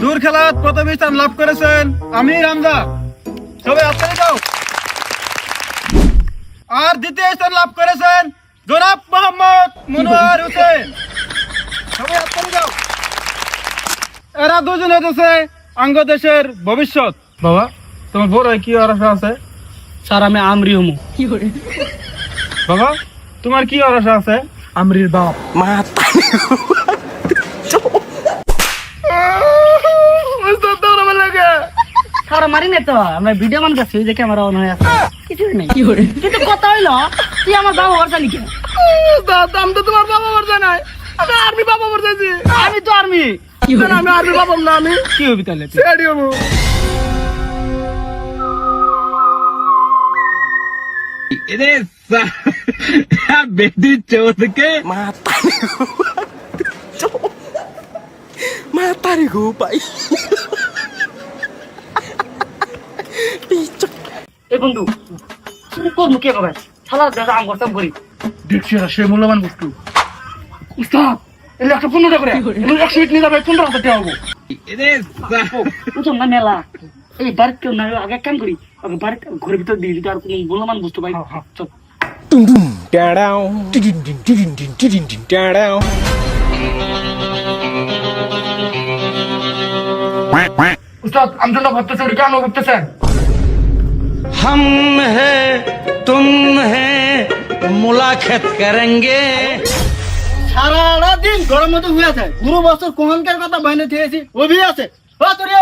দূর খেলাত প্রথম স্থান লাভ করেছেন আমির হামজা, সবাই আপনারা যাও। আর দ্বিতীয় স্থান লাভ করেছেন জনাব মোহাম্মদ মনোয়ার হোসেন, সবাই আপনারা যাও। এরা দুজন হচ্ছে আঙ্গ দেশের ভবিষ্যৎ। বাবা, তোমার বড় কি আশা আছে? স্যার আমি আমরি হমু। বাবা, তোমার কি আশা আছে? আমরির বাপ। স্যার মারি না তো, আমরা ভিডিও মান করছি যে ক্যামেরা অন হয়ে আছে, কিছু নেই। কিন্তু কথা হইলো তুই আমার বাবা ওর জানি কেন? আমি তো তোমার বাবা মর জানাই, আমি আর্মি বাবা মর যাইছি। আমি তো আর্মি। আমি আর্মি বাবা না, আমি কি হবি তাহলে? স্টেডিয়াম বেটি চোদ কে Matari ko pa. এই বন্ধু তুমি কোন মুখে কবে শালা দাদা আম করতাম করি দেখছি না সে মূল্যবান বস্তু। উস্তাদ এলে একটা 15 টাকা করে 100 মিনিট নিয়ে যাবে 15 টাকা দেবো। বুঝুন না মেলা এই বাড়িতে কেউ না, আগে কাম করি আগে বাড়িতে ঘরের ভিতর দিয়ে দিতে আর কোনো মূল্যবান বস্তু ভাই। চল Dum dum. Down. Ding ding ding ding ding ding down. উস্তাদ আমজনটা ভাবতেছে ওটা কেন ভাবতেছেন? हम है तुम है मुलाकात करेंगे। সারা দিন গরম মতো হয়ে আছে, পুরো বছর কোহনকার কথা বাইনে দিয়েছি ওভি আছে। ও তোরে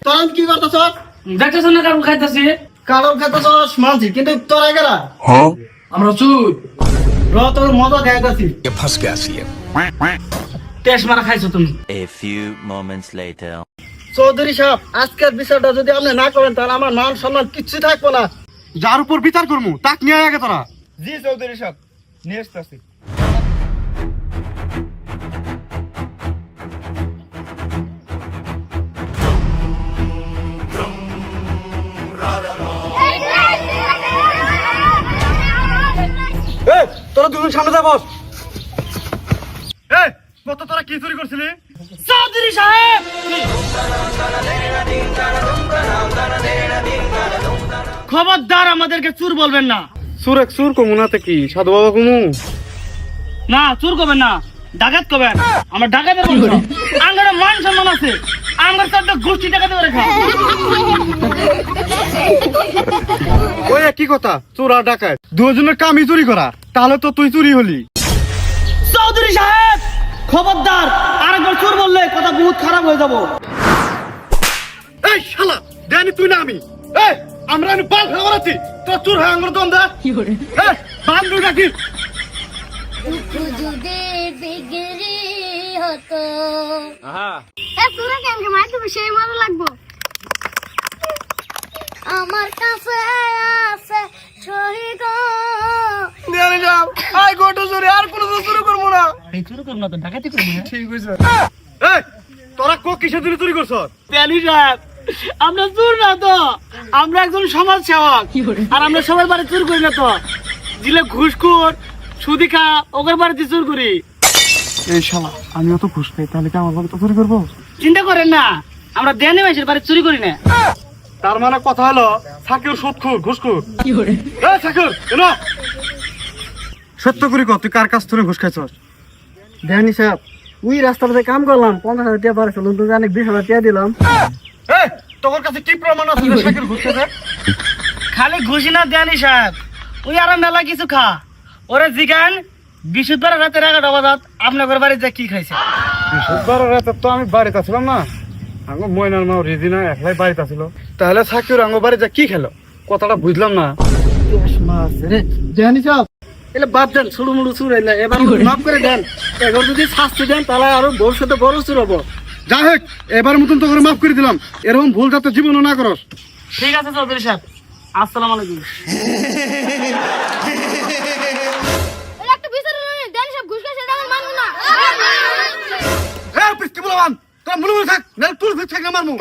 তোরা কি করতেছ? দেখতেছ না কারণ খাইতেছি, কারণ খাইতেছ মানছি, কিন্তু তোরা গেলা আমরা চুপ র, তোর মজা দেখাইতেছি। ये फंस गया सी है. টেস্ট মারা খাইছো তুমি। A few moments later. Chowdhury সাহেব, আজকের বিষয়টা যদি আপনি না করেন তাহলে আমার মান সম্মান কিচ্ছু থাকবো না। যার উপর বিচার করবো তাক নিয়ে আগে তোরা। জি চৌধুরী সাহেব, নিয়ে আসতেছি। তোরা দুজন সামনে যা বস। কত তোরা কি চুরি করছিলি? চৌধুরী সাহেব খবরদার আমাদেরকে চুর বলবেন না। সুর এক সুর কমুনাতে কি সাধু বাবা কমু? না চুর করবেন না, ডাকাত করবেন। আমার ডাকাতের বলছো আমার মান সম্মান আছে, আমার তো একটা গোষ্ঠী ডাকাতে রেখা। ওই একই কথা, চোর আর ডাকাত দুজনের কামই চুরি করা, তাহলে তো তুই চুরি হলি। চৌধুরী সাহেব খবরদার, আরেকবার চুর বললে কথা বহুত খারাপ হয়ে যাবো। এই শালা দেনি তুই না আমি, এই আমরা আমি বাল খাবার আছি, তোর চুর হয় আঙ্গুর দন্দা কি করে? এই বান্ধু নাকি যদি বিগড়ি হতো তোরা কেন মার দেবে, সেই মজা লাগবো। আমার কাছে আছে শহীদ দেনি যাও আই গোটো চুরি আর কোনো চুরি করবো না। এই চুর করব না তো ডাকাতি করব না। ঠিক হইছে। এই তোরা কো কিসের জন্য চুরি করছস? প্যালি সাহেব আমরা চুর না তো, আমরা একজন সমাজ সেবক, আর আমরা সবার বাড়ি চুর করি না তো। দিলে ঘুষখোর সুদি খা ওদের বাড়িতে চুর করি। এই শালা আমিও তো ঘুষ খাই, তাহলে কি আমার বাড়িতে চুরি করবো? চিন্তা করেন না, আমরা দেনে মাসের বাড়ি চুরি করি না। তার মানে কথা হলো সাকির সুদখোর ঘুষখোর। এই সাকির এনো সত্য করে কর, তুই কার কাছ থেকে ঘুষ খাইছস? দেনি সাহেব ওই রাস্তাটাতে কাম করলাম, 50,000 টাকা পারে চলুন, তো জানি 20,000 টাকা দিলাম। এই তোর কাছে কি প্রমাণ আছে যে সাকির ঘুষ খাইছে? খালি ঘুষি না দেনি সাহেব, ওই আরো মেলা কিছু খা। ওরে জিগান বৃহস্পতিবার রাতে 11টা বাজাত আপনাদের বাড়িতে কি খাইছে? বুধবার রাতে তো আমি বাড়িতে ছিলাম না, আঙ্গো ময়নার মা রিজিনা একলাই বাড়িতে ছিল, তাহলে সাকির আঙ্গো বাড়িতে কি খেলো কথাটা বুঝলাম না। দেনি সাহেব এলে বাদ দেন, ছোট মুড়ু চুর এলে এবার মাফ করে দেন। এবার যদি শাস্তি দেন তাহলে আরো ভবিষ্যতে বড় চুর হবো। যাই হোক এবার মতন তো করে মাফ করে দিলাম, এরকম ভুল যাতে জীবনও না করস। ঠিক আছে চৌধুরী সাহেব, আসসালামু আলাইকুম। একটা বিচার দেন, সব ঘুষ খাই, সেটা আমি মানবো না। এই পিস্তি বলবান তোরা মনে মনে থাক, না তুই থাক না মারমু।